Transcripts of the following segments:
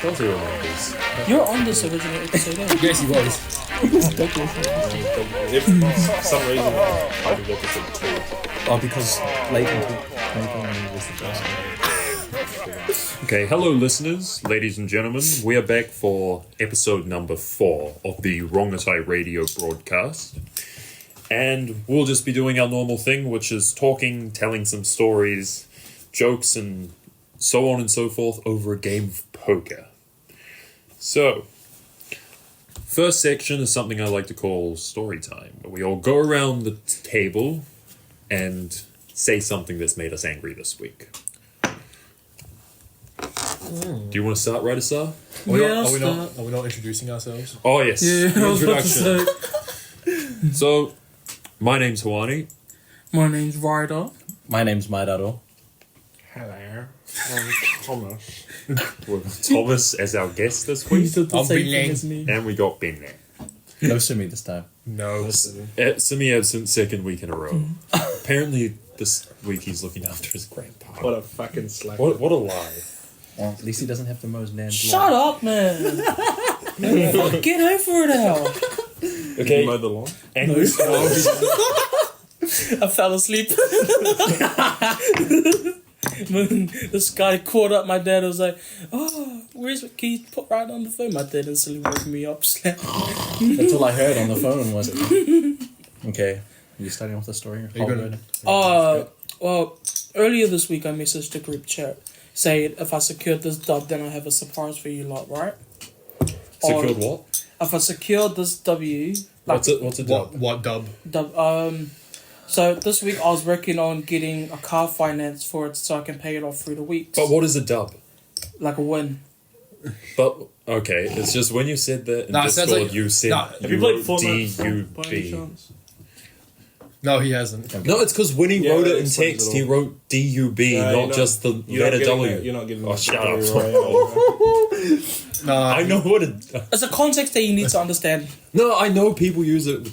course he remembers. You're on this original episode, eh? Yes, he was. If for some reason I forgot to say two. Oh, because Leighton was the first. Okay, hello listeners, ladies and gentlemen. We are back for episode number 4 of the Rongotai radio broadcast. And we'll just be doing our normal thing, which is talking, telling some stories, jokes, and so on and so forth over a game of poker. So, first section is something I like to call story time, where we all go around the table and say something that's made us angry this week. Do you want to start, right, Asar? Are we not introducing ourselves? Oh, yes. Yeah, I was about to say. So, my name's Hawani. My name's Ryder. My name's Maidaro. Hello, I'm Thomas. We've got Thomas as our guest this week. I'm Billy. And we got Ben there. No Sumi this time. No. Semi-absent second week in a row. Apparently, this week he's looking after his grandpa. What a fucking slack. What a lie. Well, at least he doesn't have the most names. Shut up, man. Get over it now. Okay. You mow the lawn? Angry stories. I fell asleep. When this guy called up my dad, I was like, "Oh, can you put right on the phone?" My dad instantly woke me up. That's all I heard on the phone, was it? Okay. Are you starting off the story? Well, earlier this week I messaged the group chat saying if I secured this dub, then I have a surprise for you lot, right? Secured what? If I secured this W, What's a dub? What dub? So this week I was working on getting a car finance for it so I can pay it off through the weeks. But what is a dub? Like a win. But, okay, it's just when you said that in Discord, like, you said Have you played Fortnite by any D-U-B. chance? No, he hasn't. No, it's because when he wrote it in it's like text, little- he wrote D-U-B, not just the letter W. You're not getting Oh, that shut very up. right. No, I know what it... It's a context that you need to understand. No, I know people use it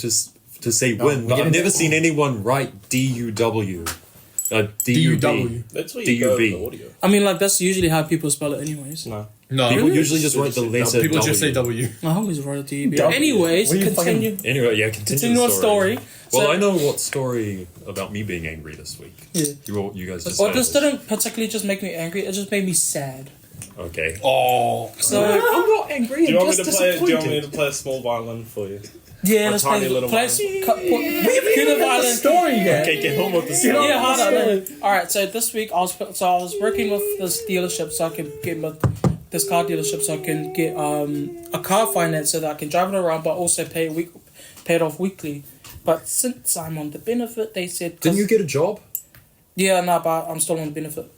to say win, but get I've it. never seen anyone write D-U-W. D-U-B. D-U-W. That's what you go D-U-B. with the audio. I mean, like, that's usually how people spell it anyways. No. No. People Really? usually just write the letter People W. just say W. I always write a DB. W. Anyways, What are you continue. Anyway, yeah, continue on the story. Well, So- I know what story about me being angry this week. Yeah. You guys just Well, this finished. didn't particularly just make me angry, it just made me sad. Okay. Oh. So, I'm not angry, Do you want me to play a small violin for you? yeah, A let's tiny play little the violin. Story yet. Okay, get home with the story. Yeah, hold on. Alright, so this week I was working with this dealership so I can get this car dealership so I can get a car finance so that I can drive it around but also pay it off weekly. But since I'm on the benefit, they said... Didn't you get a job? Yeah, no, but I'm still on the benefit.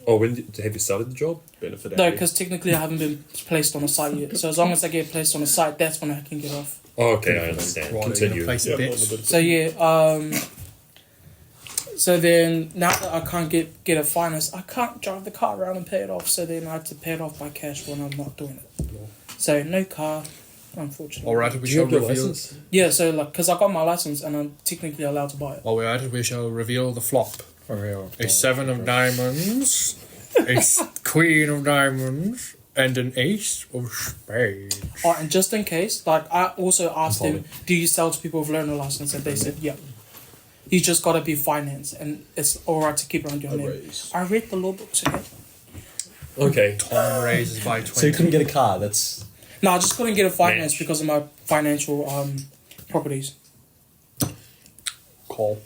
Oh, have you started the job? Benefit. No, because technically I haven't been placed on a site yet. So as long as I get placed on a site, that's when I can get off. Oh, okay, I understand. Right, Continue. place a bit. So yeah, so then now that I can't get a finance, I can't drive the car around and pay it off. So then I have to pay it off by cash when I'm not doing it. So no car, unfortunately. Alright, we Do you shall have your reveal. license? Yeah, so like, because I got my license and I'm technically allowed to buy it. Alright, we shall reveal the flop. For real. A 7 of diamonds, a queen of diamonds, and an ace of spades. Oh, and just in case, like I also asked them, do you sell to people with learner license? And they said, yeah. You just gotta be financed, and it's alright to keep around your name. raise. I read the law books, okay? Okay. Tom raises by 20. So you couldn't get a car, that's... No, I just couldn't get a finance Match. because of my financial properties. Call.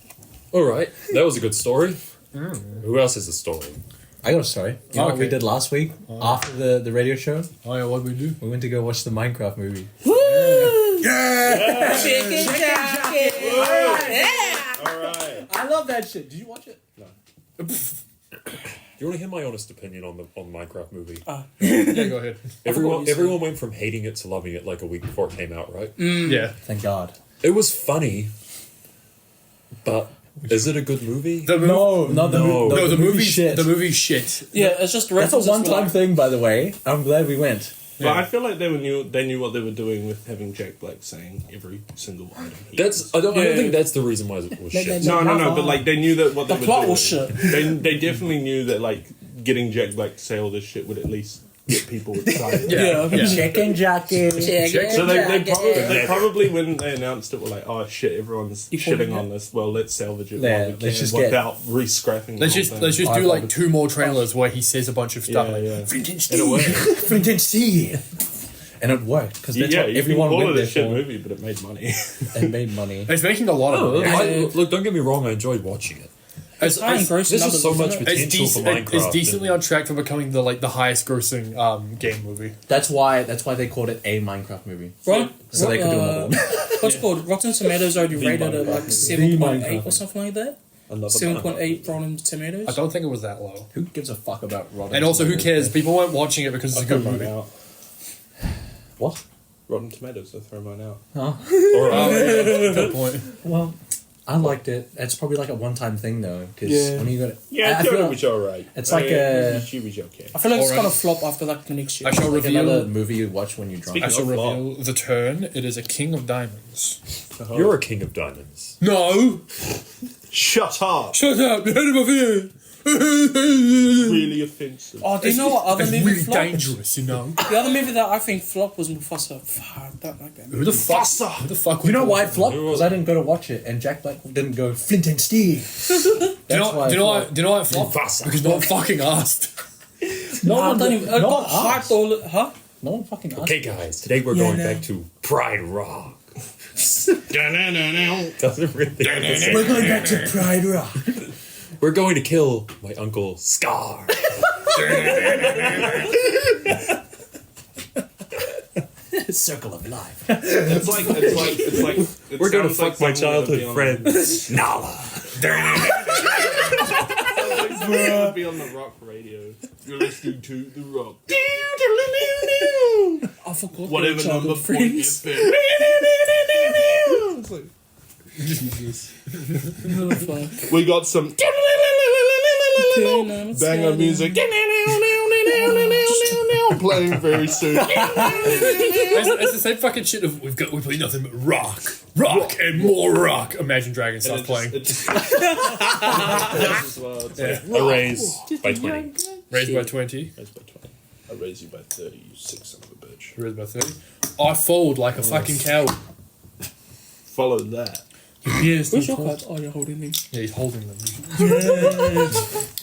Alright, that was a good story. Who else has a story? I got a story. You know what we Okay. did last week? After the radio show? Oh yeah, what we do? We went to go watch the Minecraft movie. Chicken jacket! Alright. I love that shit. Did you watch it? Do you want to hear my honest opinion on the Minecraft movie? Yeah, go ahead. Everyone went from hating it to loving it like a week before it came out, right? Yeah. Thank God. It was funny, but is it a good movie? The No, not the No. movie. No, the movie's shit. The movie's shit. Yeah, it's just That's a references one-time like- thing, by the way. I'm glad we went. But I feel like they knew what they were doing with having Jack Black saying every single item. I don't Yeah. think that's the reason why it was shit. No, but like they knew that what The they were plot doing. was shit. They definitely knew that like getting Jack Black to say all this shit would at least get people excited. Yeah. Chicken jockey. So they probably, when they announced it, were like, "Oh shit, everyone's shitting on this. Well, let's salvage it Yeah, while we can let's just without re-scrapping." Let's just do like 2 more trailers where he says a bunch of stuff. Flint and It'll steel. work. Flint and steel. And it worked because that's what You everyone can call went it a there shit for. movie, but it made money. And made money. It's making a lot of money. Look, don't get me wrong. I enjoyed watching it. It's, high in gross There's numbers, just so isn't much it? potential for Minecraft. It's decently on track for becoming the highest grossing game movie. That's why they called it a Minecraft movie. Right? So they could do another one. What's it called? Rotten Tomatoes already rated it like 7.8 Minecraft. or something like that. Another 7.8 Rotten Tomatoes. I don't think it was that low. Who gives a fuck about Rotten And also, who Tomatoes? cares? People weren't watching it because it's a good Throw mine movie. out. What? Rotten Tomatoes. I throw mine out. Good point. Well, I liked it. It's probably like a one-time thing though, because when you got it, Yeah, I feel thought it like was alright. it's like a- she was okay. I feel like it's Alright. gonna flop after like the next year. I shall like another reveal. movie you watch when you're drunk. I shall Speaking of reveal the turn. It is a king of diamonds. You're a king of diamonds. No! Shut up! Shut up! Get out of my ear! Really offensive. Oh, do you know what other It's movie really flopped? dangerous, you know. The other movie that I think flopped was Mufasa. Fuck, I don't like that movie. Who the fuck? Who the fuck? You know would- why it flopped? Because I didn't go to watch it, and Jack Black didn't go Flint and Steel. Do you know why it flopped? Mufasa. Because no one fucking asked. No I one, don't even. I no got one hyped asked. all. Huh? No one fucking asked. Okay, guys. Today we're Yeah, going no. back to Pride Rock. Doesn't really. We're going back to Pride Rock. We're going to kill my uncle Scar. Circle of life. It's like it We're going to sounds fuck like my something that would childhood be on- friend Nala. It would be on the rock radio. You're listening to the rock. I forgot. Whatever their number childhood point friends. FM. It's like, Oh, fuck. we got some banger music playing very soon. It's the same fucking shit of we play nothing but rock and more rock. Imagine Dragons starts playing. As well. It's like, A raise by 20. Raised by 20. raise by 20. I raise you by 30, you sick son of a bitch. Raised by 30. I fold like a fucking coward. Follow that. Yes. Where's your card? Oh, you're holding them. Yeah, he's holding them.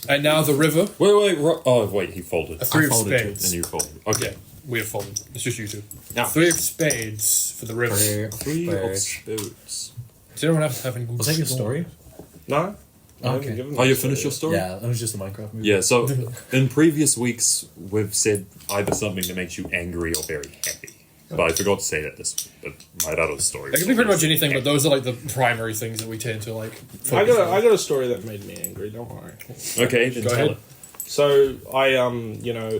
And now the river. Wait, he folded. A 3 of folded too. And spades. you folded. Okay. Yeah, we have folded. It's just you two. Now. 3 of spades for the river. Three of Birch. spades. Does anyone else have any? Was that your story? No? I haven't Okay. given Oh, you my finished your story? Yeah, that was just a Minecraft movie. Yeah, so in previous weeks, we've said either something that makes you angry or very happy. But I forgot to say that my other story. It can be pretty much anything, but those are like the primary things that we tend to like. I Focus on. got a story that made me angry, don't worry. Okay, then Go tell ahead. it. So I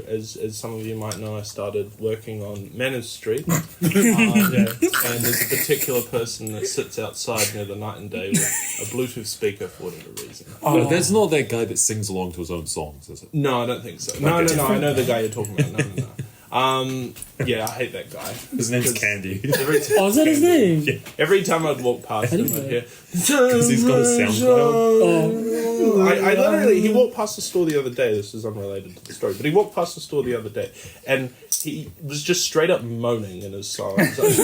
as some of you might know, I started working on Manners Street, and there's a particular person that sits outside near the night and day with a Bluetooth speaker for whatever reason. No, that's not that guy that sings along to his own songs, is it? No, I don't think so. No, I know the guy you're talking about. No. Yeah, I hate that guy. His name's Candy. Every time, Oh, is that his name? every time I'd walk past him, I'd hear. Because he's got a SoundCloud. I literally, he walked past the store the other day. This is unrelated to the story, but he walked past the store the other day, and he was just straight up moaning in his song. He was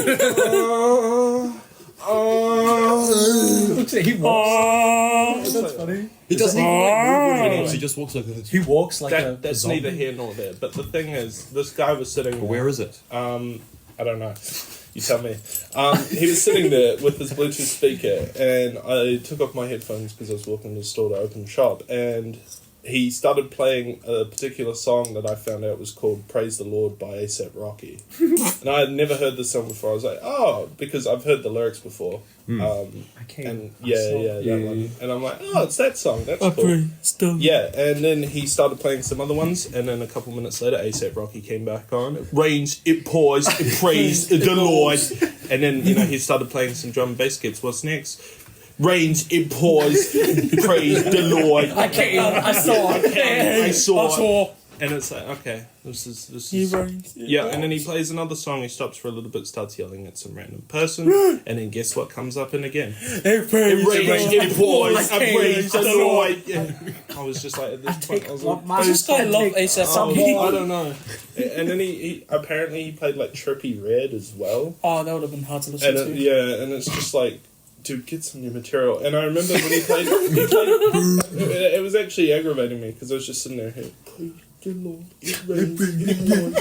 like, He walks. That's funny. He doesn't even like move when he walks. He just walks like this. He walks like a that's zombie. neither here nor there. But the thing is, this guy was sitting. Where is it? I don't know. You tell me. He was sitting there with his Bluetooth speaker, and I took off my headphones because I was walking to the store to open shop, and he started playing a particular song that I found out was called Praise the Lord by A$AP Rocky. And I had never heard this song before. I was like, oh, because I've heard the lyrics before. And that one. And I'm like, oh, it's that song. That's cool. Yeah, and then he started playing some other ones, and then a couple minutes later, A$AP Rocky came back on. It rains, it pours, it praised the Lord. And then, he started playing some drum and bass kits. What's next? Rains, it pours, praise the Lord. I saw. I saw. And it's like, okay, this is He reigns. yeah, and then he plays another song, he stops for a little bit, starts yelling at some random person, and then guess what comes up in again? It reigns. I was just like, at this point, I was like, I just don't love ASAP Rocky. I don't know. And then he apparently he played like Trippy Red as well. Oh, that would have been hard to listen to. And it's just like, dude, get some new material. And I remember when he played it was actually aggravating me because I was just sitting there, hey, praise the Lord, it rains, it pours.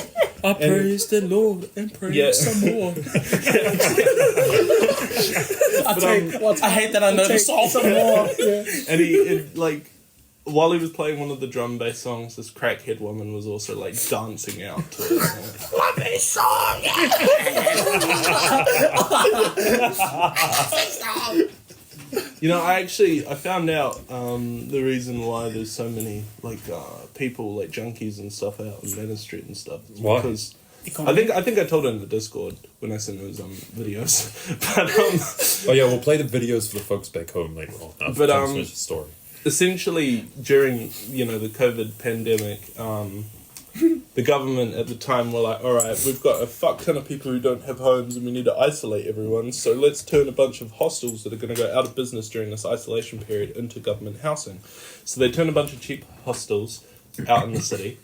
I praise the Lord and praise some more. I hate that I know the song. Some more. And he like, while he was playing one of the drum bass songs, this crackhead woman was also like dancing out to it. Love this song! You know, I found out the reason why there's so many like people like junkies and stuff out on Banner Street and stuff. Why? Because I think I told it in the Discord when I sent those videos. But Oh yeah, we'll play the videos for the folks back home later on. But, finish the story. essentially during the COVID pandemic, the government at the time were like, all right, we've got a fuck ton of people who don't have homes and we need to isolate everyone, so let's turn a bunch of hostels that are going to go out of business during this isolation period into government housing. So they turn a bunch of cheap hostels out in the city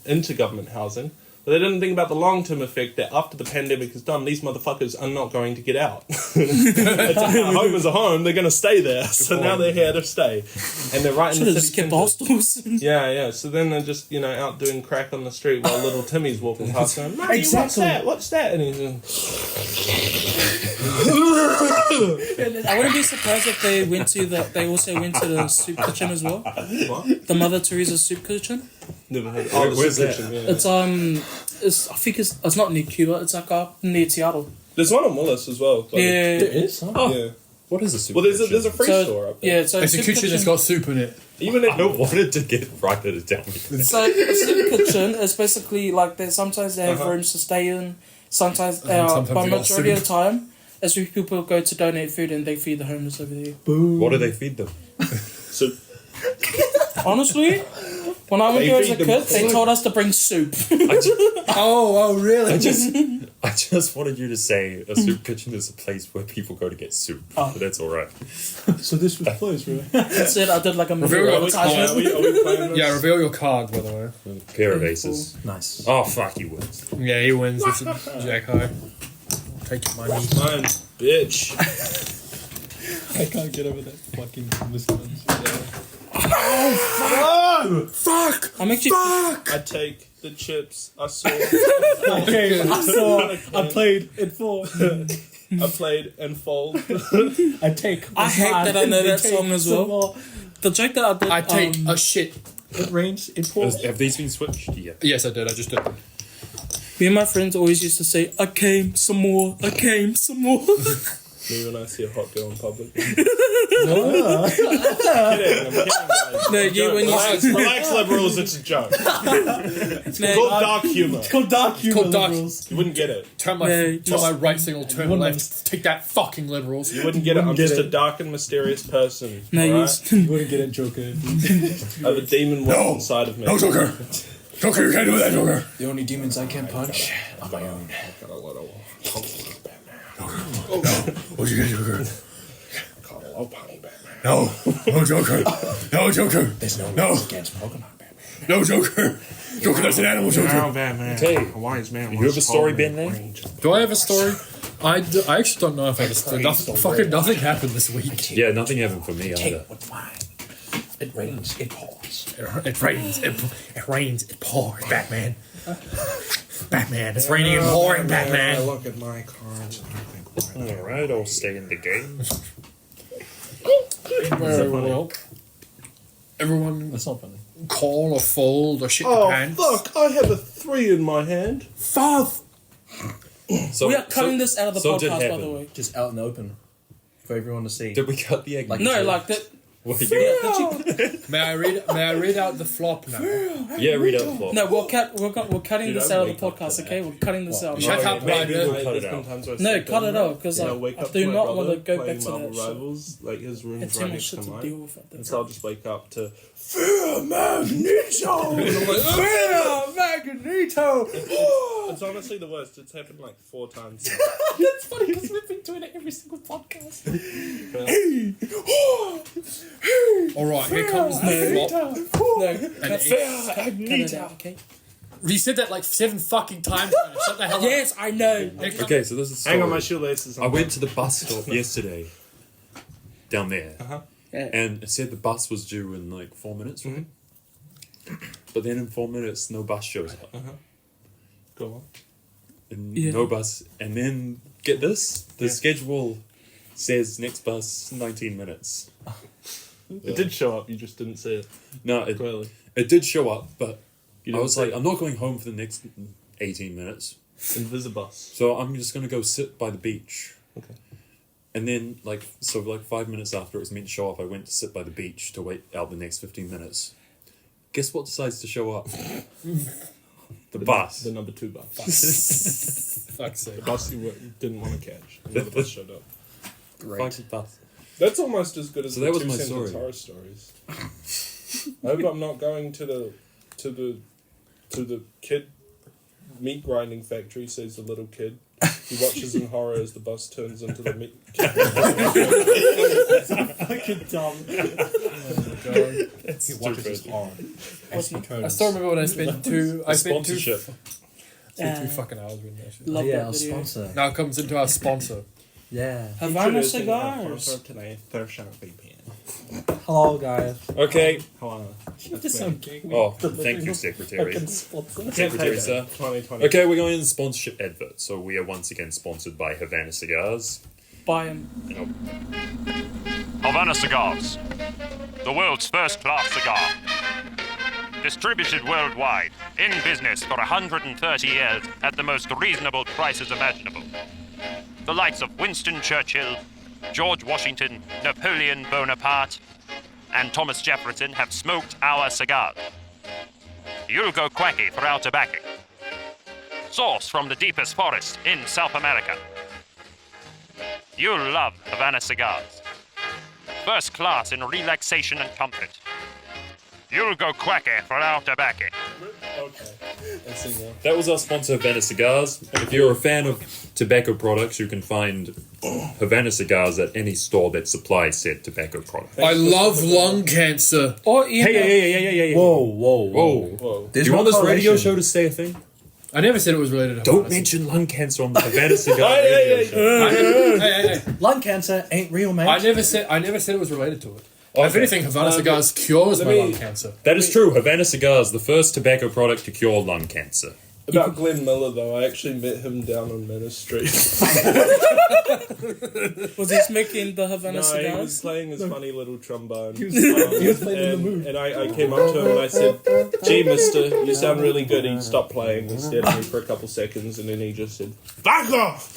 into government housing. But they didn't think about the long-term effect that after the pandemic is done, these motherfuckers are not going to get out. Home is a home, they're going to stay there. So now they're here to stay. And they're right in the city kept the hostels. Yeah. So then they're just, out doing crack on the street while little Timmy's walking past going, Mate, Exactly. What's that? And he's I wouldn't be surprised if they also went to the soup kitchen as well. what? The Mother Teresa soup kitchen. Never heard. Where's that? Kitchen, yeah. I think it's not near Cuba. It's like near Seattle. There's one in Willis as well. Like, Yeah. There is? Yeah. What is a soup? Well, there's a free So, store up there. yeah, so It's a soup kitchen that's got soup in it. Even I if wanted to get right at it down. So a soup kitchen is basically like sometimes they have rooms to stay in. Sometimes they are, sometimes but they got majority of soup. the time, as if people go to donate food and they feed the homeless over there. What do they feed them? so Honestly, when I went They there as a feed them kid, they told us to bring soup. Oh, really? I just wanted you to say a soup kitchen is a place where people go to get soup. Oh. But that's all right. So this was close, really? That's it. I did like a mini Reveal- advertisement. are we playing this? Yeah, reveal your card, by the way. A pair of aces. Nice. Oh, fuck, he wins. Yeah, he wins. It's a jack high. Take your money. Mine, bitch. I can't get over that fucking response. Fuck! I'm actually. I take the chips. I saw. Okay, I played in 4. I played and fold. I take. I hate that I know that Take song as some well. more. The joke that I did. I take a shit. It rains in 4. Have these been switched? Yeah. Yes, I did. I just did. Me and my friends always used to say, "I came some more. I came some more." Me when I see a hot girl in public. Ah. I'm kidding, guys. No, you when you Relax, liberals. It's a joke. It's No, called dark humor. It's called dark humor. Called dark- liberals. You wouldn't get it. Turn my right signal, turn left. Take that, fucking liberals. You wouldn't get it. I'm Wouldn't get just it. a dark and mysterious person. no, alright? you. You wouldn't get it, Joker. I have a demon wolf inside of me. No, Joker! Joker, you can't do that, Joker! The only demons I can punch are my own. What you get, Joker? Oh, Batman. No, no, Joker! No, Joker! There's no No. rules against Pokemon, Batman. No, Joker! Joker, that's an animal, Joker! Batman. Okay. A wise man. You have a story, Ben, there? Do I have a story? I actually don't know if I have a story. Nothing happened this week. Yeah, nothing happened for me either. Take with mine. It rains, it pours. It rains, it rains, it pours, Batman. Batman, it's raining and pouring, I Batman. look at my cards and I think, why? Alright, I'll stay in the game. Very well. Everyone That's not funny. call or fold or shit Oh, your pants. fuck. I have a 3 in my hand. So, We are cutting this out of the so did podcast, by the happen. way. Just out in the open for everyone to see. Did we cut the egg? Like- No, like that. What are you? Yeah, did you? May I read out the flop now? Yeah, read out the flop. No, we're cutting Dude, this I out of wake the up to podcast, that. okay? We're cutting this out. Shut up, Brian. cut it there's out. been times where I No, sleep cut in it out, 'cause and I I- wake I up do to my not brother wanna go playing back to Marvel that shit. Rivals, like his room's It's too right much next to shit to mine. deal with at And the so I'll just wake up to Fear Magneto! And I'm like, Fear Magneto! it's honestly the worst. It's happened like 4 times now. That's funny because we've been doing it every single podcast. Alright, here comes the flop. No, cut it out, okay? You said that like 7 fucking times. Brian. Shut the hell up. Yes, I know. Okay, so this is. Hang on, my story. shoelaces. I went to the bus stop yesterday. Down there. Yeah. And it said the bus was due in like 4 minutes, right? But then in 4 minutes, no bus shows up. Go on. And Yeah. no bus. And then, get this, the schedule says next bus 19 minutes. It did show up, you just didn't see it. No, Clearly. it did show up, but You I didn't was see like, it. I'm not going home for the next 18 minutes. Invisibus. So I'm just going to go sit by the beach. Okay. And then, like 5 minutes after it was meant to show up, I went to sit by the beach to wait out the next 15 minutes. Guess what decides to show up? The bus. The number 2 bus. Fuck's sake. The bus you didn't want to catch. Another bus showed up. Fucking bus. That's almost as good as So the that was 2 my sentence story. horror stories. I hope I'm not going to the kid meat grinding factory, says the little kid. He watches in horror as the bus turns into the meat. Fucking dumb. He watches his horror. As he I turns. still remember when I spent two. I spent two, Sponsorship. two fucking hours reading that shit. Love yeah, that our video. sponsor. Now it comes into our sponsor. Yeah. Havana cigars. Today, Thirst Shark VPN. Hello, guys. Okay. Hello. Just some gay. Oh, thank you, Secretary. Secretary, sir. 2020. Okay, we're going into sponsorship advert. So we are once again sponsored by Havana Cigars. Buy him. Havana Cigars, the world's first-class cigar. Distributed worldwide, in business for 130 years at the most reasonable prices imaginable. The likes of Winston Churchill, George Washington, Napoleon Bonaparte, and Thomas Jefferson have smoked our cigars. You'll go quacky for our tobacco. Sourced from the deepest forest in South America. You'll love Havana Cigars. First class in relaxation and comfort. You'll go quacky for our tobacco. Okay. Let's see now. That was our sponsor, Havana Cigars. If you're a fan of tobacco products, you can find Havana Cigars at any store that supplies said tobacco products. I love lung cancer. Or email. Hey. Whoa, whoa, whoa. Whoa. There's Do you no want this radio correlation. show to stay a thing? I never said it was related to Don't Havana mention lung cancer on the Havana Cigar Hey, radio hey, show. Hey. Lung cancer ain't real, mate. I never said it was related to it. Okay. If anything, Havana Cigars cures let my me- lung cancer. That is true. Havana Cigars, the first tobacco product to cure lung cancer. About Glenn Miller, though, I actually met him down on Manor Street. Was he smoking the Havana No, he was cigars? playing his funny little trombone. He was playing in the mood. And I came up to him and I said, "Gee, mister, you sound really good." He stopped playing. He stared at me for a couple seconds and then he just said, "Back off!"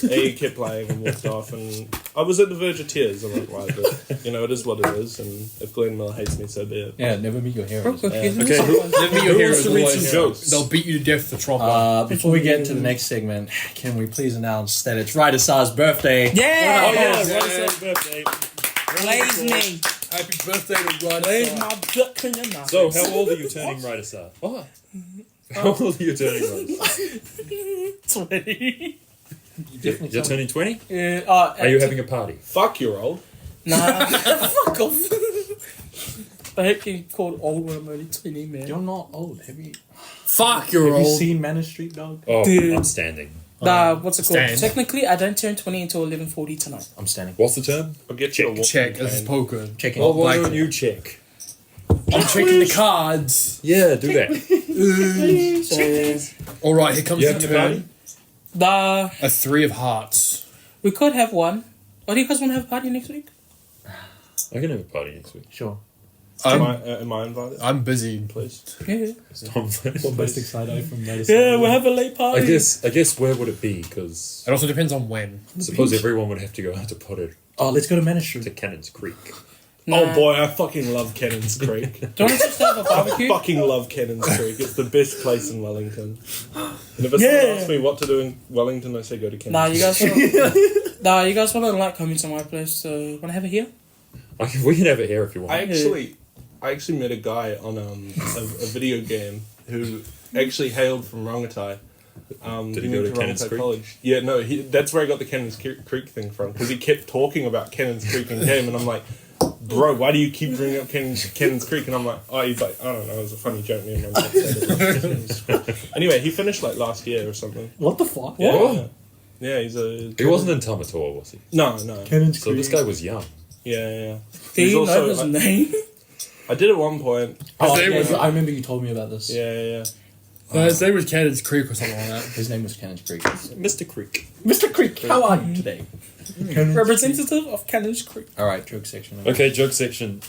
And he kept playing and walked off. And I was at the verge of tears. I'm like, right, but, you know, it is what it is. And if Glenn Miller hates me, so be it. Yeah, never meet your heroes. Okay, Never your Who heroes wants to read will some always- jokes? They'll beat you to death for trombone. Before we get to the next segment, can we please announce that it's Ryder Sar's birthday? Yeah! Oh, yeah, Yeah. what is that birthday? Blaze me. Happy birthday to Ryder Blaze Sar. my dick in your mouth. So, how old are you turning, Ryder Sar? What? How old are you turning, Ryder Sar? 20. You're turning 20? Yeah, Are you having a party? Fuck, you're old. Nah. Fuck off. I hate getting called old when I'm only 20, man. You're not old. Have you You're Have you old. seen Manor Street, dog? Oh, Dude. I'm standing. Nah, what's it called? Stand. Technically, I don't turn 20 until 11:40 tonight. I'm standing. What's the term? I'll get you a walking Check. This is cane. poker. Checking. Well, why like- don't you check? I'm checking the cards. Yeah, do that. All right, here comes You the having a party? turn. Nah, A 3 of hearts. we could have one. Or do you guys want to have a party next week? I can have a party next week. Sure. Am I invited? I'm busy. Please. Yeah. Most excited from Ryder Yeah, we'll have a late party. I guess where would it be? Because It also depends on when. I suppose everyone would have to go out to put it Oh, let's go to Manor to Street. Cannons Creek. Oh boy, I fucking love Cannons Creek. Do you want to just have a I barbecue? fucking love Cannons Creek. It's the best place in Wellington. And if someone asks me what to do in Wellington, I say go to Cannons. Nah, you guys want to like coming to my place? So want to have it here? We can have it here if you want. I actually met a guy on a video game who actually hailed from Rongotai. Did he he go went to Cannons Rongotai Creek? College. Yeah, no, that's where I got the Cannons Creek thing from, because he kept talking about Cannons Creek in game, and I'm like, bro, why do you keep bringing up Cannons Creek? And I'm like, oh, he's like, I don't know, it was a funny joke. Me and my mum said it. Anyway, he finished like last year or something. What the fuck? Yeah, yeah, he's a... He wasn't in Tamatoa, was he? No. Cannons So this guy was young. Yeah. Do He's you also- know his name? I did at one point. Oh, His name yeah, was- I remember you told me about this. Yeah. His name was Cannons Creek or something like that. His name was Cannons Creek. Mr. Creek. Mr. Creek, how are you today? Representative of Cannons Creek. Alright, joke section. Okay, joke section.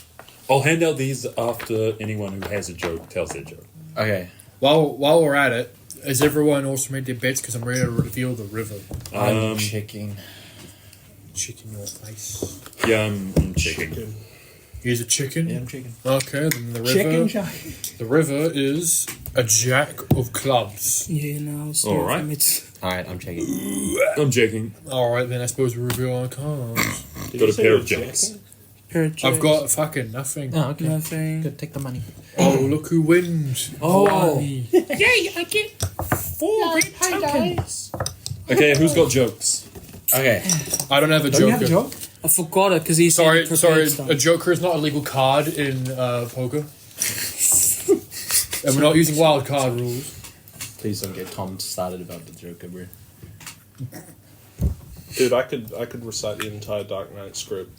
I'll hand out these after anyone who has a joke tells their joke. Okay. While we're at it, has everyone also made their bets? Because I'm ready to reveal the river. I'm checking. Chicken your face. Yeah, I'm checking. Here's a chicken. Yeah, I'm checking. Okay, then the river. Chicken jack. The river is a jack of clubs. Yeah, no. It's All right. Alright, I'm checking. I'm checking. All right, then I suppose we reveal our cards. Got a pair of jacks. I've got fucking nothing. Oh, okay. Nothing. Good, take the money. Oh, look who wins. Oh. Hawaii. Yay! I get 4 red tokens. Okay, who's got jokes? Okay. I don't have a Don't you joker. have a joke? I forgot it because he said Sorry, he prepared stuff. a joker is not a legal card in poker. And we're not using wild card rules. Please don't get Tom started about the Joker, bro. Dude, I could recite the entire Dark Knight script.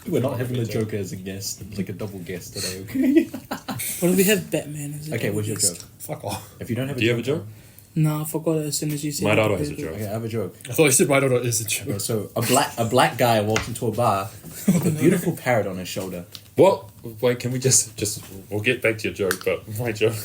We're not having the Joker as a guest. It's like a double guest today, okay? What do we have? Batman. As a Okay, what's your guest? joke? Fuck off. If you don't have a Do you joke... have a joke? Nah, I forgot it as soon as you said My he daughter has a prepared joke. Okay, I have a joke. I thought you said my daughter is a joker. Okay, so a black guy walks into a bar with a beautiful parrot on his shoulder. What? Wait, can we just... We'll get back to your joke, but my joke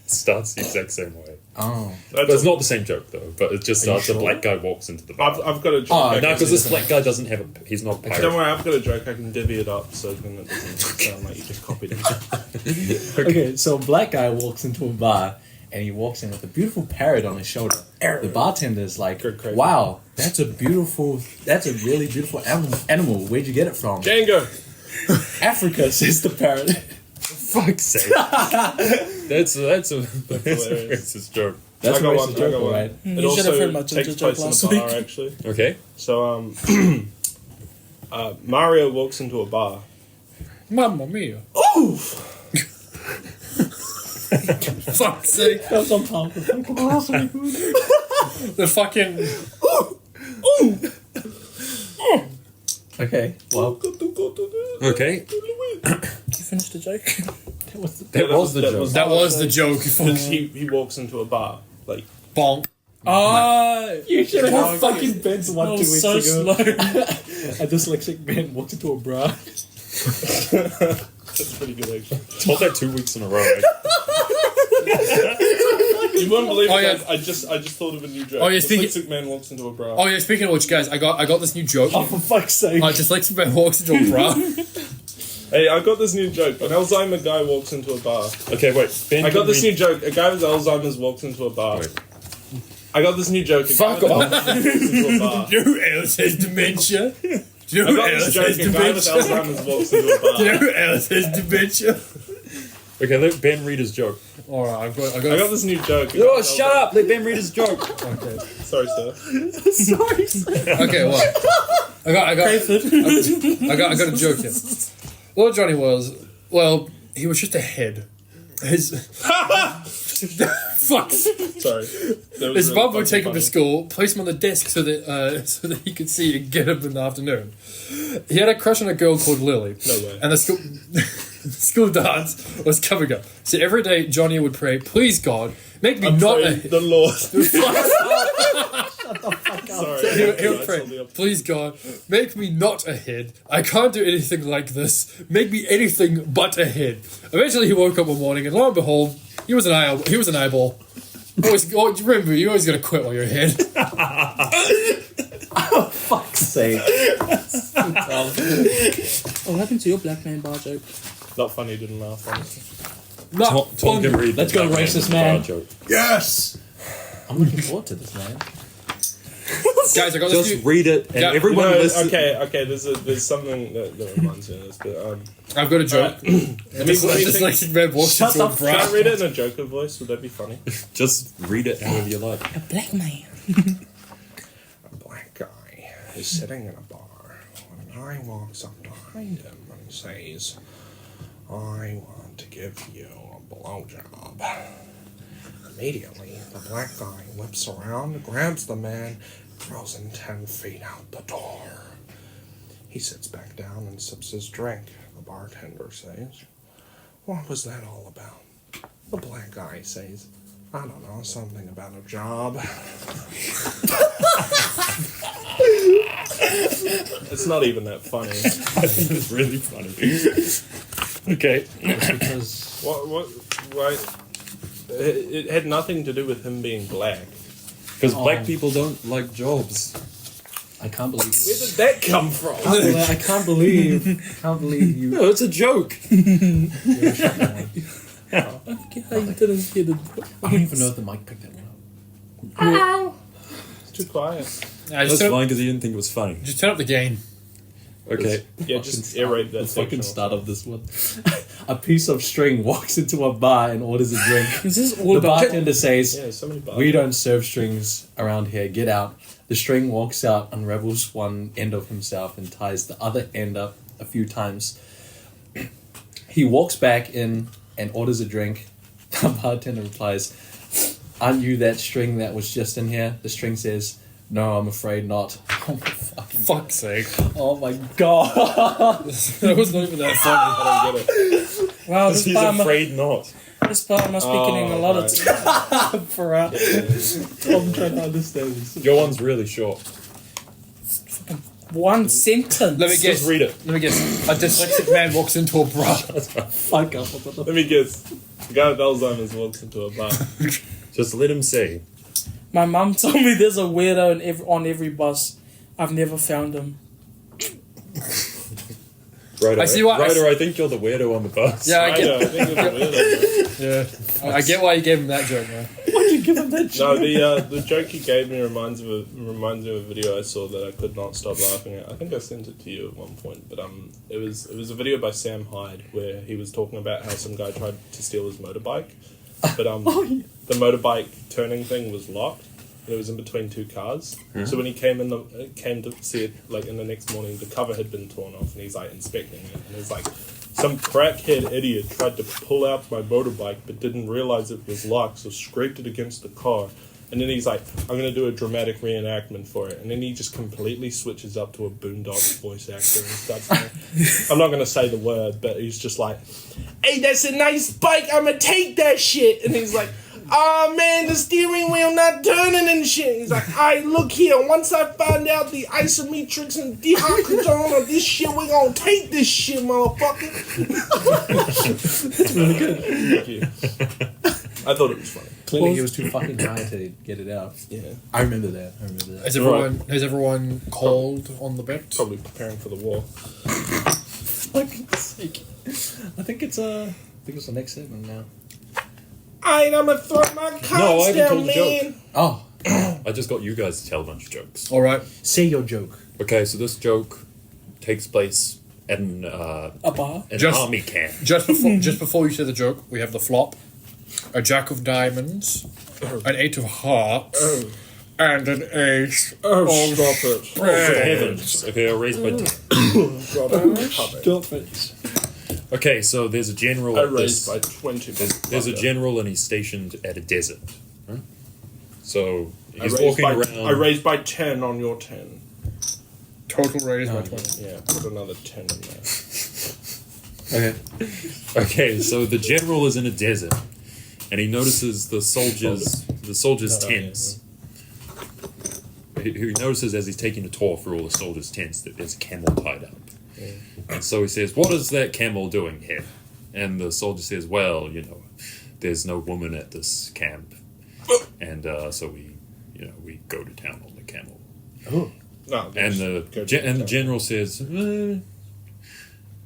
starts the exact same way. Oh. But it's not the same joke, though. But it just Are you starts, a sure? black guy walks into the bar. I've got a joke. Oh, I No, can- because this black guy doesn't have a... He's not a pirate. Don't worry, I've got a joke. I can divvy it up so then it doesn't sound like you just copied it. Okay, so a black guy walks into a bar and he walks in with a beautiful parrot on his shoulder. The bartender's like, Good crazy. wow, that's a really beautiful animal. Where'd you get it from? Django! Africa, says the parrot. Fuck's sake. That's a hilarious. racist joke. That's I got a one, racist I joke, got one. alright. It You should have also heard my ginger takes joke place last in a bar, week. actually. Okay. So, Mario walks into a bar. Mamma mia. Fuck's sake. That's on top of The fucking... Okay, well, Okay. You finished the joke? That was the joke. That was the joke. Because he walks into a bar. Like, Bonk. Oh! you should have Oh, fucking Ben's one That 2 weeks was so ago. slow. A dyslexic man walks into a bra. that's pretty good, actually. Told that 2 weeks in a row. You wouldn't believe Oh, it. yeah. I just thought of a new joke. Oh, yeah, Dyslexic man walks into a bra. Oh yeah, speaking of which, guys, I got this new joke. Oh, for fuck's sake. Dyslexic man walks into a bra. Hey, I got this new joke. An Alzheimer guy walks into a bar. Okay, wait. Ben, I got can this we- new joke. A guy with Alzheimer's walks into a bar. Wait. I got this new joke. A Fuck guy with off. Alzheimer's walks into a bar. You know who else has dementia? Do you know I who got this else joke. has A guy with dementia? Alzheimer's walks into a Do you know bar. who else has dementia? Okay, let Ben read his joke. Alright, I I got this new joke. A guy Oh, with shut up! Let Ben read his joke. Okay. Sorry, sir. Okay, well, I got a joke here. Well, Johnny was, he was just a head. His fuck. Sorry. That was His really mum would fucking take him to funny. school, place him on the desk so that he could see and get him in the afternoon. He had a crush on a girl called Lily. No way. And the school dance was coming up. So every day Johnny would pray, "Please God, make me not Pray a." the Lord. He would pray, "Please God, make me not a head. I can't do anything like this. Make me anything but a head." Eventually, he woke up one morning, and lo and behold, he was an eyeball. Remember, you always gotta quit while you're ahead. Fuck's sake. What happened to your black man bar joke? Not funny, didn't laugh, honestly. No, Tom can read. Let's the go, Batman racist man. bar joke. yes! I'm looking forward to this, man. Guys, I got this. Just read it, and Yeah, everyone listen. Okay. There's something that reminds me of this, but I've got a joke. let me Just like think. Red walks Shut into a up, Can I bra. read it in a Joker voice? Would that be funny? Just read it however you like. A black man. A black guy is sitting in a bar when a guy walks up behind him and says, "I want to give you a blowjob." Immediately, the black guy whips around, grabs the man, throws him 10 feet out the door. He sits back down and sips his drink. The bartender says, "What was that all about?" The black guy says, "I don't know, something about a job." It's not even that funny. I think it's really funny. Okay. Because Why? It had nothing to do with him being black. Because black people don't like jobs. I can't believe Where did that come from? I can't believe you. No, it's a joke. Okay, how you didn't hear the. I don't even know if the mic picked that one up. It's too quiet. That's fine because he didn't think it was funny. Just turn up the gain. Okay. Yeah, just aerate that The fucking section. start of this one. A piece of string walks into a bar and orders a drink. Is this all The about. bartender says, Yeah, so many bars. "We don't serve strings around here. Get out." The string walks out, unravels one end of himself, and ties the other end up a few times. He walks back in and orders a drink. The bartender replies, "Aren't you that string that was just in here?" The string says, "No, I'm afraid not." Oh my fucking Fuck's sake. Oh my god. That was not even that funny. I don't get it. Wow, this He's bar, afraid not. this bar must be getting a lot of for out. I'm trying to understand this. Your one's really short. One sentence. Let me guess. Just read it. Let me guess. A dyslexic man walks into a bra. Fuck up. Let me guess. The guy with Alzheimer's walks into a bar. Just let him say. My mum told me there's a weirdo on every bus. I've never found him. Ryder, I see what- Ryder, I think you're the weirdo on the bus. Yeah, I I know, get. I think it's weird. Yeah, I get why you gave him that joke, man. Why'd you give him that No, the joke he gave me reminds me of a video I saw that I could not stop laughing at. I think I sent it to you at one point, but it was a video by Sam Hyde where he was talking about how some guy tried to steal his motorbike, but the motorbike turning thing was locked. And it was in between two cars. So when he came to see it like in the next morning, the cover had been torn off, and he's like inspecting it, and it's like some crackhead idiot tried to pull out my motorbike but didn't realize it was locked, so scraped it against the car. And then he's like, "I'm going to do a dramatic reenactment for it." And then he just completely switches up to a Boondocks voice actor and starts saying, I'm not going to say the word, but he's just like, "Hey, that's a nice bike. I'm going to take that shit." And he's like, "Oh man, the steering wheel not turning and shit." He's like, "Alright, look here. Once I find out the isometrics and dehydrogen of this shit, we're going to take this shit, motherfucker." It's really good. Thank you. I thought it was funny. Clearly, he was too fucking high to get it out. Yeah. I remember that. Has everyone called on the bet? Probably preparing for the war. Fucking sake. I think it's the next segment now. Alright, I'm going to throw my cards No, I haven't down, told the joke. man. Oh, I just got you guys to tell a bunch of jokes. All right. say your joke. Okay, so this joke takes place in A bar. an Just- army camp. Just before you say the joke, we have the flop: a jack of diamonds, an eight of hearts, and an ace. Oh, stop it. For heavens. Okay, I'll raise my ten. Stop it. Stop it. Okay, so there's a general I at raised this. by 20. There's a general and he's stationed at a desert. Right? So I he's raised walking by, around. I raised by 10 on your 10. Total raise by 20. Yeah, put another 10 in there. Okay. Okay, so the general is in a desert, and he notices the soldiers' tents. He notices as he's taking a tour through all the soldiers' tents that there's a camel tied up. And so he says, "What is that camel doing here?" And the soldier says, "Well, there's no woman at this camp." And so we go to town on the camel. Oh. No, And the general says,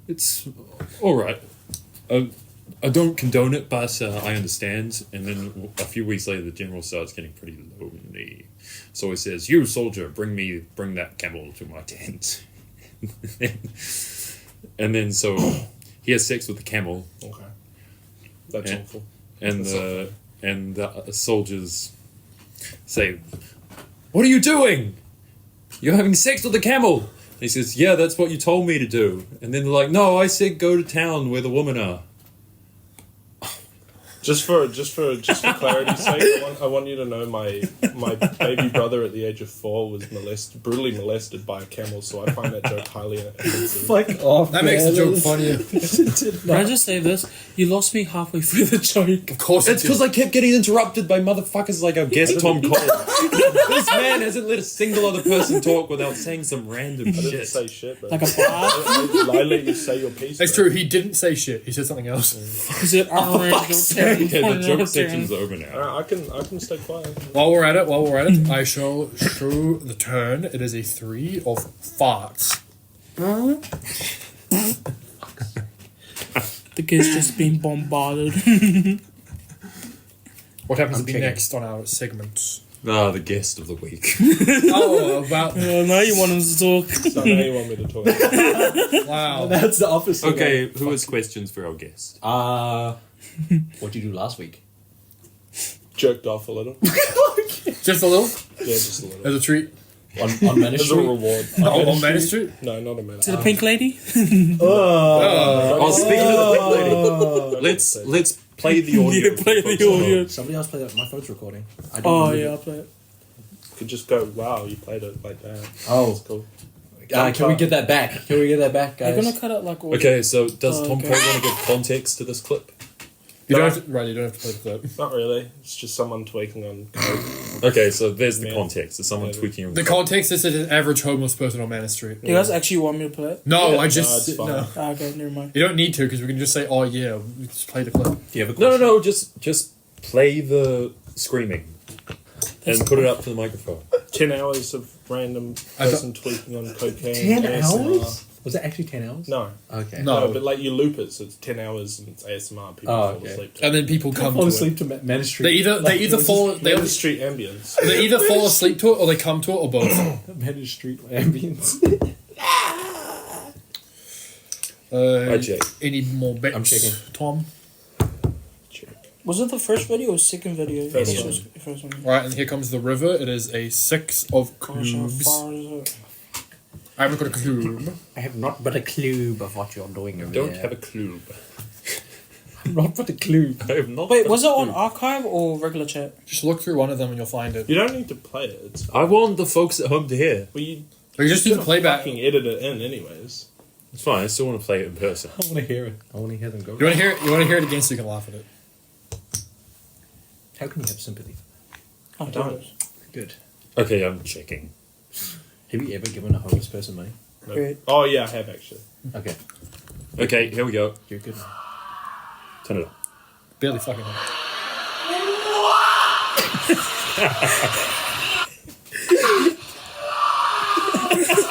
it's all right. I don't condone it, but I understand. And then a few weeks later, the general starts getting pretty lonely. So he says, "You soldier, bring that camel to my tent." And then so he has sex with the camel. Okay. That's awful. And the soldiers say, "What are you doing? You're having sex with the camel." And he says, "Yeah, that's what you told me to do." And then they're like, "No, I said go to town where the women are." Just for clarity's sake, I want you to know my baby brother at the age of 4 was brutally molested by a camel, so I find that joke highly offensive. Fuck off. That makes the joke funnier. Can I just say this? You lost me halfway through the joke. Of course, It's because I kept getting interrupted by motherfuckers like our guest Tom Cole. This man hasn't let a single other person talk without saying some random I didn't shit. say shit, bro. Like a bar? I let you say your piece. That's bro. true. He didn't say shit. He said something else. Is it Yeah, the joke section's over now. Alright, I can stay quiet. While we're at it, I shall show the turn. It is a 3 of farts. The kid's just being bombarded. What happens to be checking. next on our segments? Ah, the guest of the week. Oh, about Now you want us to talk. So now you want me to talk. wow. That's the opposite. Okay, who has questions for our guest? What'd you do last week? Jerked off a little. Just a little, Yeah, just a little. as a treat. On Manor As a Street? reward. On Manor Street. No, not a minute. To the pink lady? Oh, speaking of the big lady, let's play the audio. Yeah, play the audio. Somebody else play that. My phone's recording. I don't Oh, remember. yeah, I'll play it. Could just go, wow, you played it like that. Oh. That's cool. Can we get that back? Can we get that back, You're guys? gonna cut it like audio. Okay, so does Oh, Tom okay. Cole want to give context to this clip? You don't have to, right, you don't have to play the clip. Not really. It's just someone tweaking on code. Okay, so there's the Yeah. context. Is someone Yeah. tweaking? The context is that an average homeless person on Manor Street. Do you guys actually want me to play it? No, Yeah, I no, just it's fine. no. Ah, okay, never mind. You don't need to because we can just say, "Oh yeah, we just play the clip." Do you have a No, question? no, just play the screaming and put it up to the microphone. 10 hours of random person tweaking on cocaine. 10 ASMR. hours? Was that actually 10 hours? No. Okay. No. No, but like you loop it, so it's 10 hours and it's ASMR. People Oh, fall okay. asleep. And then people I come fall to asleep it. to Manor Street. They either fall Main Street ambience. they either fall asleep to it or they come to it or both. Manor Street ambience. Hi, Jake. Any more bets? I'm checking. Tom. Was it the first video or second video? First It one. was the first one. All right, and here comes the river. It is a 6 of Gosh, how cubes. far is it? I haven't got a cube. I have not but a clue of what you're doing over Don't there. have a clue. Not but a clue. I have not. Wait, got was a it on clue. archive or regular chat? Just look through one of them and you'll find it. You don't need to play it. It's I want the folks at home to hear. well, you Or you just do the playback. fucking edit it in, anyways. It's fine. I still want to play it in person. I want to hear it. I want to hear them go. You want to hear it? You want to hear it again so you can laugh at it. How can you have sympathy? I don't. Good. Okay, I'm checking. Have you ever given a homeless person money? No. Great. Oh yeah, I have actually. Okay. Okay, here we go. You're good. Turn it up. Barely fucking hell.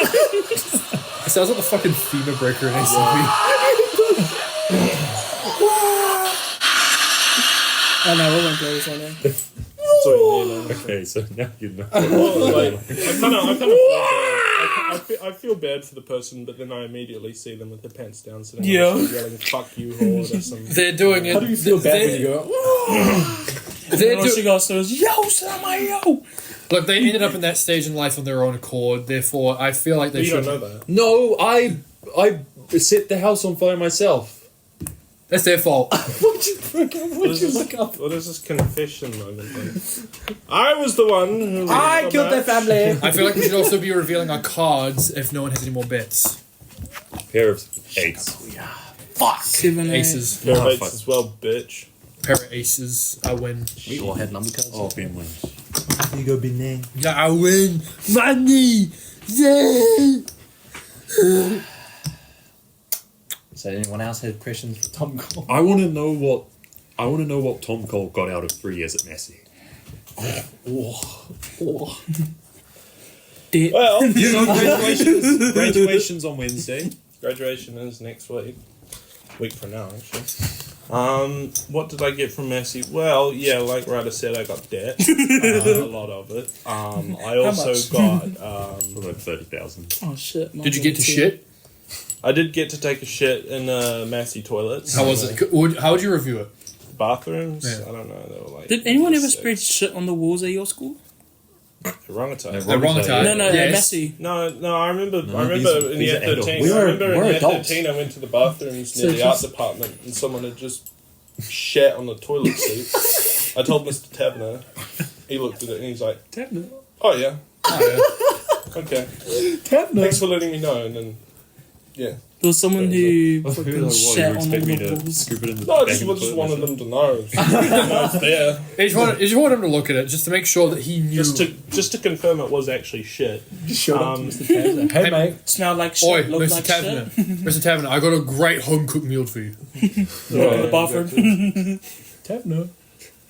It sounds like the fucking FEMA breaker in ACB. Oh no, we won't play this one then. That's all you need. Okay, so now you know. Well, like, I feel bad for the person, but then I immediately see them with their pants down, sitting on Yeah. the street yelling "fuck you, whore" or some. They're doing it. How do you feel bad when you go, They're And all she do- got says, yo, somebody, yo! Look, they ended up in that stage in life on their own accord. Therefore, I feel like they You should. don't know that. No, I set the house on fire myself. That's their fault. What is this confession moment? Like? I was the one who. I killed their family. I feel like we should also be revealing our cards if no one has any more bets. Pair of eights. Fuck. 7 Aces. Pair of Oh, eights fuck. as well, bitch. Pair of aces. I win. We all had number cards. Oh, Ben wins. You go, Binang. Yeah, I win. Money. Yeah. So anyone else have questions for Tom Cole? I want to know what Tom Cole got out of 3 years at Massey. Dead. Well, You know, graduation's on Wednesday. graduation is next week. Week from now, actually. What did I get from Massey? Well, yeah, like Ryder said, I got debt. A lot of it. I also much? got. For like 30,000. Oh shit. Did you get to shit? I did get to take a shit in Massey toilets. How was it? How would you review it? Bathrooms? Yeah. I don't know. They were like. Did anyone ever six. spread shit on the walls at your school? Rongotai. Rongotai. No, Yes. Messi. No, I remember. No, I remember these- in these year are adults. 13. We I were- remember in we're year adults. 13. I went to the bathrooms So near the just- art department, and someone had just shat on the toilet seat. I told Mr. Taverner. He looked at it and he's like, "Oh yeah, okay. Thanks for letting me know." And then, yeah. There was someone who Who fucking knows what, shat you on expect me the to walls. scoop it in the No, I bag just, and just put it wanted myself? them to know. It's there. You just want him to look at it, just to make sure that he knew. Just to confirm it was actually shit. Hey, mate. Smelled like shit. Oi, Looked Mr. like Taverner. shit. Mr. Taverner, I got a great home cooked meal for you. In the bathroom. Taverner.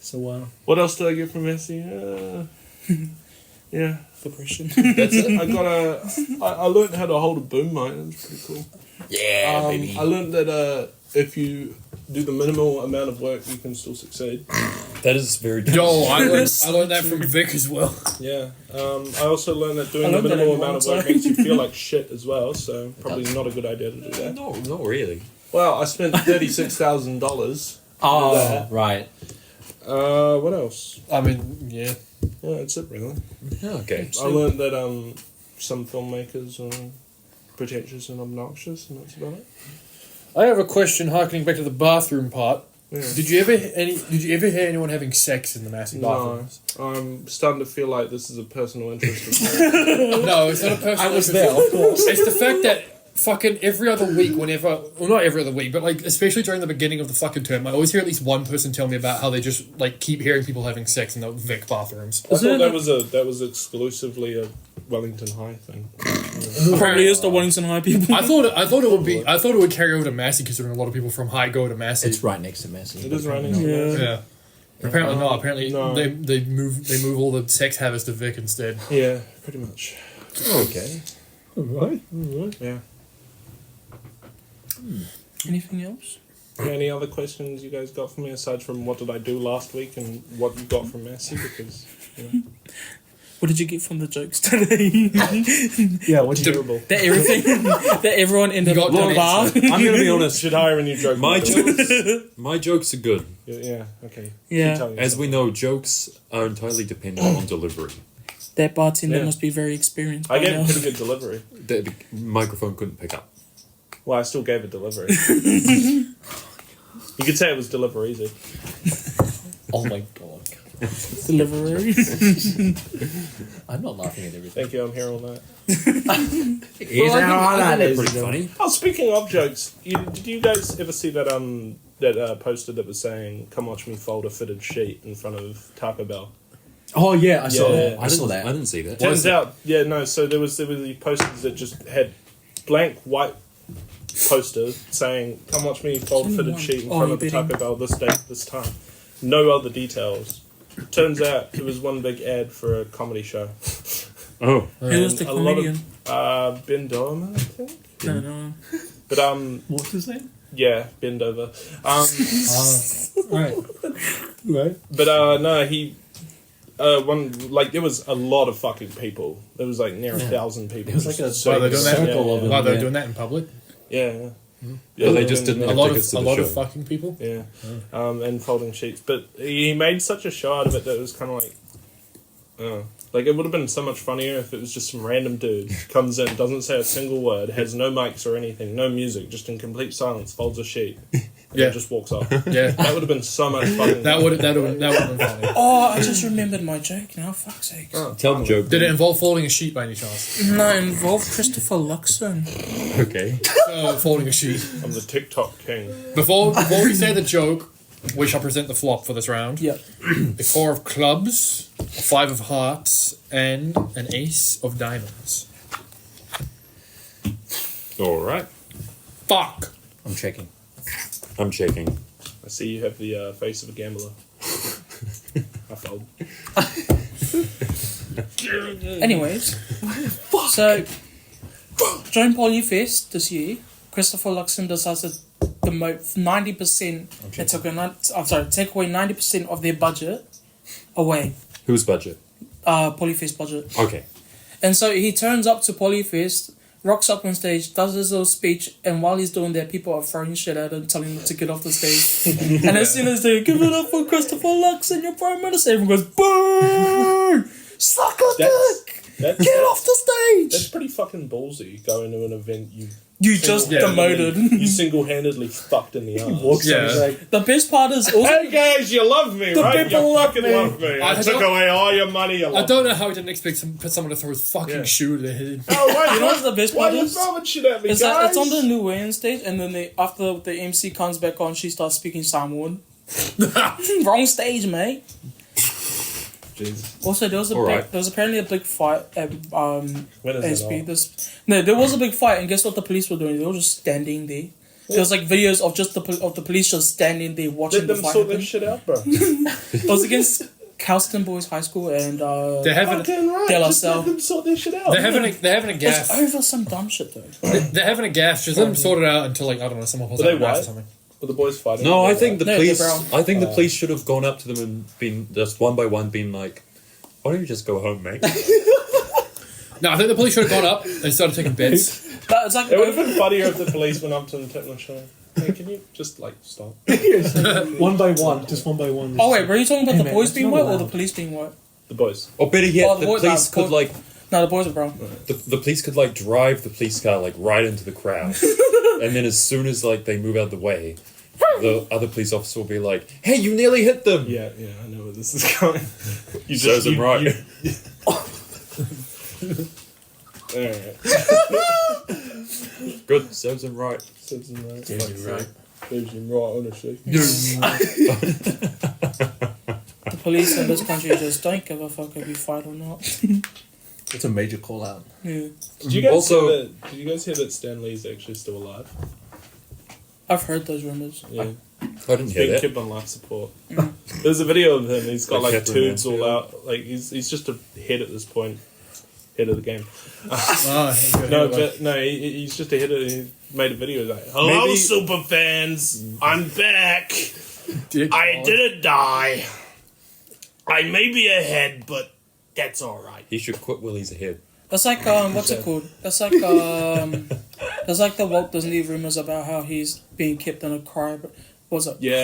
So, What else did I get from Messi? Yeah, Depression. that's it. I learned how to hold a boom mic. That was pretty cool. yeah, baby. I learned that if you do the minimal amount of work, you can still succeed. That is very true. Yo, I learned that from Vic as well. Yeah. I also learned that doing I the learned that minimal in amount of one work time. makes you feel like shit as well. So probably not a good idea to do that. No, not really. Well, I spent $36,000. Oh, right. What else? I mean, yeah. Yeah, that's it really. Okay. I learned that some filmmakers are pretentious and obnoxious, and that's about it. I have a question harkening back to the bathroom part. Yeah. Did you ever hear anyone having sex in the massive No, bathrooms? I'm starting to feel like this is a personal interest of mine. No, it's not a personal. I was there, of course. It's the fact that fucking every other week, whenever, well, not every other week, but like especially during the beginning of the fucking term, I always hear at least one person tell me about how they just like keep hearing people having sex in the Vic bathrooms. I thought that was exclusively a Wellington High thing. Probably is the Wellington High people. I thought it would carry over to Massey, considering a lot of people from High go to Massey. It's right next to Messi. It is running. Yeah. Apparently not. Apparently No. they move all the sex habits to Vic instead. Yeah, pretty much. Okay. Right. Yeah. Anything else? Any other questions you guys got for me aside from what did I do last week and what you got from Messi? Because What did you get from the jokes today? Yeah, what's terrible. that everything, that everyone ended You up got in the bar. I'm gonna be honest. Should hire a new joke. My writer. jokes, my jokes are good. Yeah. Okay. Yeah. Keep telling As yourself. we know, jokes are entirely dependent on delivery. That bartender Yeah. must be very experienced. I by gave now. pretty good delivery. The microphone couldn't pick up. Well, I still gave a delivery. You could say it was deliver easy. Oh my god. Delivery. I'm not laughing at everything. Thank you. I'm here all night. Pretty funny. Oh, speaking of jokes, did you guys ever see that poster that was saying "Come watch me fold a fitted sheet" in front of Taco Bell? Oh yeah, I saw Yeah, that. yeah. I saw I that. didn't see that. Turns out, yeah, no. So there was the posters that just had blank white poster saying "Come watch me fold a fitted sheet in Oh, front you're of the betting. Taco Bell this date, this time." No other details. Turns out it was one big ad for a comedy show. Oh, Who was the And a lot comedian? of Ben Doerman, I think. No. But What's his name? yeah, bend over. Right. Right. But no, he there was a lot of fucking people. There was like near 1,000 people. It was like a Why they're doing that? circle of them. Wow, they're yeah. doing that in public. Yeah. Well, they just didn't A have lot tickets to of the show. fucking people. Yeah, and folding sheets. But he made such a show out of it that it was kind of like it would have been so much funnier if it was just some random dude comes in, doesn't say a single word, has no mics or anything, no music, just in complete silence, folds a sheet, and Yeah. just walks off. Yeah. That would have been so much fun. That would have been funny. Oh, I just remembered my joke now. Fuck's sake. Tell the joke. Did it involve folding a sheet by any chance? No, it involved Christopher Luxon. Okay. Folding a sheet. I'm the TikTok king. Before we say the joke, we shall present the flop for this round. Yep. A 4 of clubs, a 5 of hearts, and an ace of diamonds. All right. Fuck. I'm checking. I'm checking. I see you have the face of a gambler. I fold. Anyways, so during Polyfest this year, Christopher Luxon decided to demote 90%. They took take away 90% of their budget away. Whose budget? Polyfest budget. Okay. And so he turns up to Polyfest, rocks up on stage, does his little speech, and while he's doing that, people are throwing shit at him, telling him to get off the stage. And as soon as they give it up for Christopher Luxon, your Prime Minister, everyone goes, boo! Suck a dick! Get off the stage! That's pretty fucking ballsy, going to an event You just demoted. You single-handedly fucked in the arse. The best part is also... Hey guys, you love me, right? people You love fucking me. love me. I took don't- away all your money. I don't know how he didn't expect someone to throw his fucking shoe at their head. Oh, wait, You know what the best why part are you is? throwing shit at me, It's, guys? like, it's on the New Wayne stage, and then after the MC comes back on, she starts speaking Samoan. Wrong stage, mate. Jesus. Also, there was Alright. there was apparently a big fight at When is SB. it No, there was a big fight, and guess what the police were doing? They were just standing there. There was like videos of just the police just standing there watching Let the them fight sort happen. this shit out, bro. It was against Calston Boys High School and They're having Fucking right. De La Just let Salle. them sort this shit out. they're having a It's gaff. over some dumb shit though. They're having a gaff. Just let them sort it out until like I don't know someone pulls Were out they a knife or white? something. Were the boys fighting? No, I think the No, police. they're brown. I think the police should have gone up to them and been just one by one, been like, "Why don't you just go home, mate?" No, I think the police should have gone up and started taking bets. But it's like It would have been funnier if the police went up to them and tapped on the shoulder. Hey, can you just like stop? One by one, just one by one. oh wait, were you talking about Hey, the man, boys that's being not white or allowed. the police being white? The boys. Or better yet, Oh, the boys- police could like No, the boys are brown. the police could like drive the police car like right into the crowd, and then as soon as like they move out of the way, the other police officer will be like, "Hey, you nearly hit them." Yeah, I know where this is going. You Serves them right. Alright. Good, serves them right. Serves them right. Serves you right. Serves them right, honestly. The police in this country just don't give a fuck if you fight or not. It's a major call out. Yeah. Did you guys Also- hear that Stan Lee's actually still alive? I've heard those rumors. Yeah. I didn't He's hear being that. kept on life support. There's a video of him. He's got Like like Catherine turds all Mansfield. out. Like he's just a head at this point. Head of the game. Oh, No, but no, he's just a head. He made a video like, "Hello, Maybe- super fans. I'm back. Dear I God. didn't die. I may be ahead, but that's all right." He should quit while he's ahead. That's like what's it called? That's like that's like the Walt Disney rumors about how he's being kept in a cryo Yeah,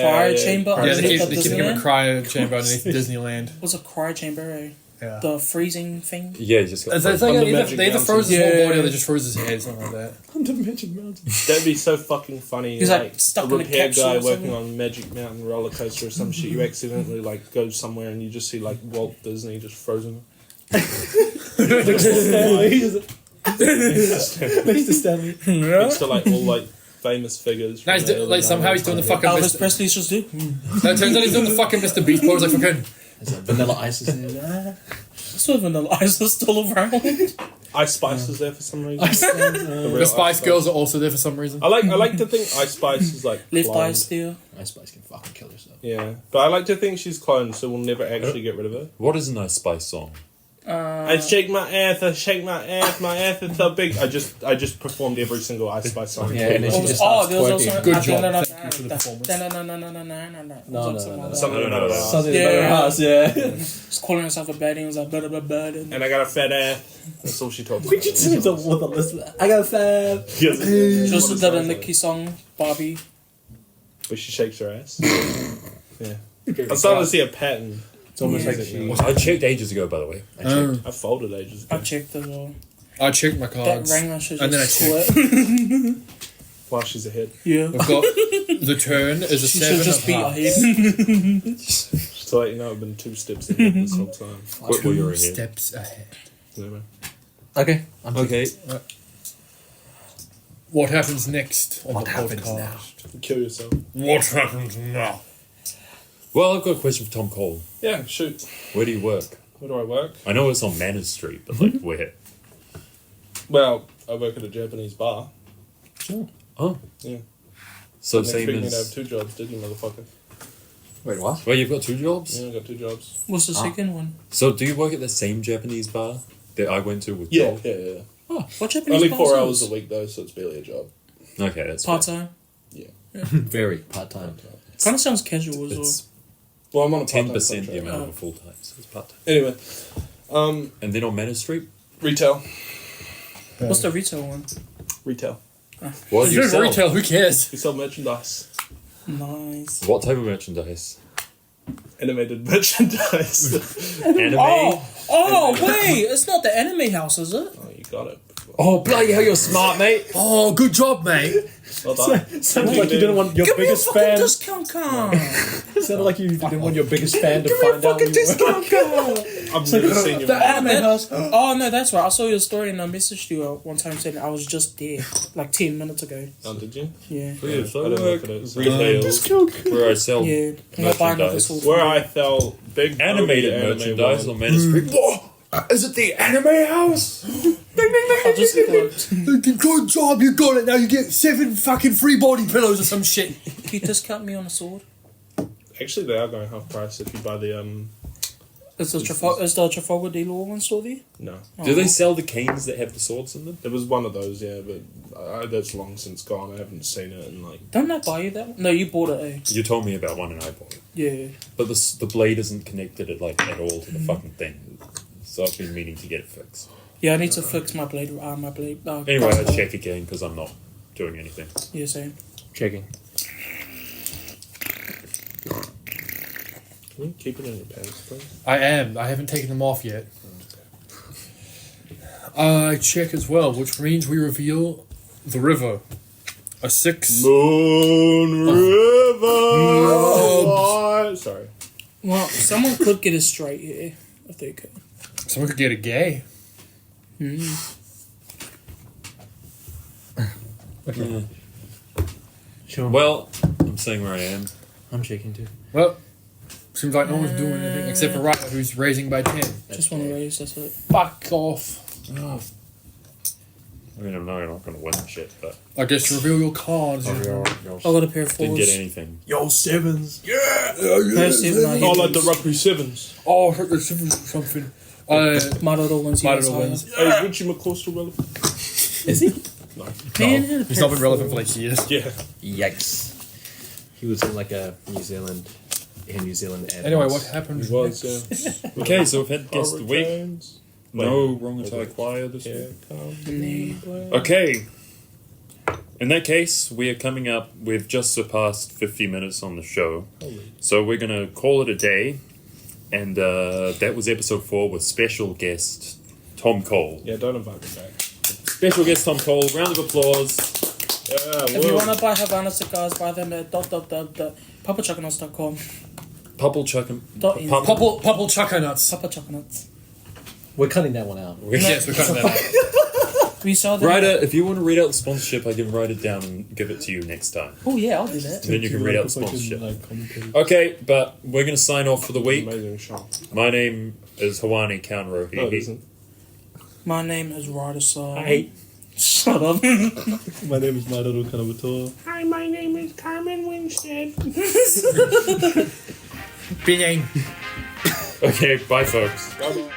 cryo yeah. chamber Yeah, underneath they the keep him in a Disneyland? cryo chamber underneath Disneyland. What's a cryo chamber? Eh? Yeah. The freezing thing. Yeah, he just got. It's like On the either, Magic they either Mountain. froze his whole Yeah. body or they just froze his head, something like that. Under Magic Mountain. That'd be so fucking funny. He's, like, stuck a in a repair capsule guy or working something. on Magic Mountain roller coaster or some shit. You accidentally like go somewhere and you just see like Walt Disney just frozen. Next to Stanley. Next to like all like famous figures. No, from he's the do- early like somehow he's 90s. doing the fucking Elvis Mr. Presley's just do. No, it turns out he's doing the fucking Mr. Beast pose like fucking. There's like Vanilla Ice is in there. So Vanilla Ice is still around. Ice Spice is there for some reason. The Spice Girls are also there for some reason. I like to think Ice Spice is like Left cloned. eye still. Ice Spice can fucking kill herself. Yeah, but I like to think she's cloned, so we'll never actually get rid of her. What is a nice Spice song? I shake my ass my ass is so big. I just performed every single Ice Spice song. Yeah, and then she Oh, just oh, starts there was also twerking. Good job. Thank you for the performance. No. Something about that. Something Yeah. about her house, yeah. Just calling herself a baddie and was like blah blah blah. And I got a fat ass. That's all she talks about. We just seems to want to listen. I got a fab. She also did a Nicki song, Barbie. But she shakes her ass. Yeah. I'm starting to see a pattern. It's almost like she- I checked ages ago, by the way. I folded ages I ago. checked as well. I checked my That cards. Wrangler should And then I just quit. While she's ahead. Yeah. We've got the turn is a She seven should just of be hearts. ahead. So like, you know, I've been 2 steps ahead this whole time. What were you ahead? Steps ahead. Anyway. Okay. Okay. What happens next on What the happens podcast? now? Kill yourself. What happens now? Well, I've got a question for Tom Cole. Yeah, shoot. Where do you work? Where do I work? I know it's on Manners Street, but like where? Well, I work at a Japanese bar. Oh, Yeah. so Didn't same expect me to have as 2 jobs, did you, motherfucker? Wait, what? Well, you've got 2 jobs? Yeah, I got 2 jobs. What's the second one? So do you work at the same Japanese bar that I went to with Yeah, Joel? yeah. Oh, what Japanese Only bars 4 are hours those? a week though, so it's barely a job. Okay, that's Part fine. time. Very part-time. Kind of sounds casual as well. It's Well, I'm on a part-time 10% the contract. amount of a full-time, so it's part-time. Anyway, And then on Manor Street? retail. What's the retail one? Retail. What If do you you're in sell? retail, who cares? We sell merchandise. Nice. What type of merchandise? Animated merchandise. Anime? Oh, wait! It's not the anime house, is it? Oh, you got it. Oh, bloody hell, you're smart, mate. Oh, good job, mate. Well done. Sounded like you didn't want your Give me a biggest fucking fan. discount card! Sounded like you didn't want your biggest fan to Give me a find out fucking who you were. discount card! I've never seen you. The anime house. Oh, no, that's right. I saw your story and I messaged you one time saying I was just there, like 10 minutes ago. Oh, did you? Yeah. Yeah, so I I don't work know if it is. retail where I sell Yeah. I'm not buying another merchandise. sword. Where I sell big Animated anime merchandise wine. on Manor Street. Whoa! Is it the anime house? I just looked. Good job, you got it. Now you get 7 fucking free body pillows or some shit. Can you discount me on a sword? Actually, they are going half price if you buy the Is the Trafalgar D Law one still there? No, Do they sell the canes that have the swords in them? it was one of those. Yeah, but that's long since gone. I haven't seen it in like. Don't I buy you that one? No, you bought it, eh? You told me about one and I bought it. Yeah. But the blade isn't connected at all to the fucking thing. So I've been meaning to get it fixed. Yeah, I need to fix my blade. Anyway, I check again because I'm not doing anything. Yeah, same. Checking. Can you keep it in your pants, please? I am. I haven't taken them off yet. I check as well, which means we reveal the river. A 6. Moon River. Sorry. Well, someone could get it straight here if they could. Someone could get a gay. Sure. Well, I'm saying where I am. I'm shaking too. Well, seems like no one's doing anything except for Ryder, who's raising by 10. Just want to raise, that's it. Fuck off. I mean, I know you're not going to win shit, but I guess reveal your cards. I got a pair of didn't fours. get anything. Yo, 7s. Pair of seven, I Oh, hit like the rugby sevens. Oh, I heard there's something. my little ones. My yes, little higher. ones. Hey, Richie McCaw still relevant? Is he? No. Man, I had a He's pair not of been relevant for fours. like years. Yeah. Yikes. He was in like a New Zealand ad. Anyway, once. what happened? It was, yeah. Okay, so we've had guest of the week. Hurricanes. No Rongotai choir this Yeah, week. come. Okay. In that case, we are coming up. We've just surpassed 50 minutes on the show. So we're going to call it a day. And that was episode 4 with special guest Tom Cole. Yeah, don't invite me back. Special guest Tom Cole. Round of applause. Yeah, If you want to buy Havana cigars, buy them at papachuckanuts.com. Pupple chuckin. Pupple chucker nuts. Papa Chuckanuts. We're cutting that one out. Yes, we're cutting that out. We saw them. Ryder, if you want to read out the sponsorship, I can write it down and give it to you next time. Oh, yeah, I'll do that. And then you can read out the sponsorship. Okay, but we're going to sign off for the week. Amazing show. My name is Hawani Kaunrohi. No, it isn't. My name is Ryder Side. Hey. Shut up. My name is Madoru Kanabuto. Hi, my name is Carmen Winstead. Bing. Okay, bye folks. Bye-bye.